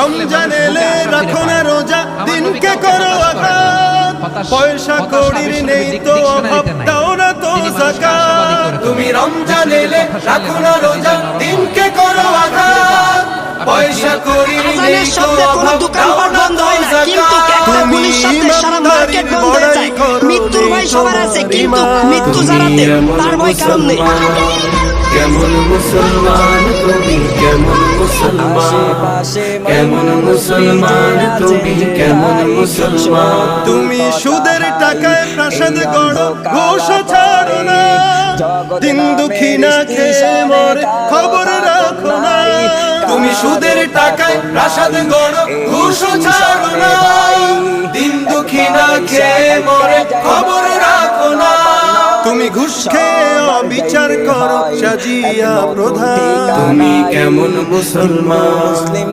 রমজান এলে রাখো না রোজা, দিনকে করো আঘাত। পয়সা কড়ির নেই তো অভাব, দাও না তো যাকাত। তুমি রমজান এলে রাখো না রোজা, দিনকে করো আঘাত। পয়সা কড়ির নেই তো অভাব, দাও না তো যাকাত। তুমি ইমানদারির বড়াই করো, মৃত্যুর ভয় সবার আছে, কিন্তু মৃত্যু জানাতে তার ভয় কারণ নেই। কেমন মুসলমান তুমি, কেমন মুসলমান, কেমন মুসলমান তুমি, কেমন মুসলমান। তুমি সুদের টাকায় প্রাসাদ গড়ো, ঘুষ ছাড়ো না। দিন দুঃখী না খেয়ে মরে, খবর রাখো না। তুমি সুদের টাকায় প্রাসাদ গড়ো, ঘুষ ছাড়ো না। দিন দুঃখী না খেয়ে মরে, খবর রাখো না। তুমি ঘুষ খেয়ে অবিচার করো, সাজিয়া প্রধান। তুমি কেমন মুসলমান।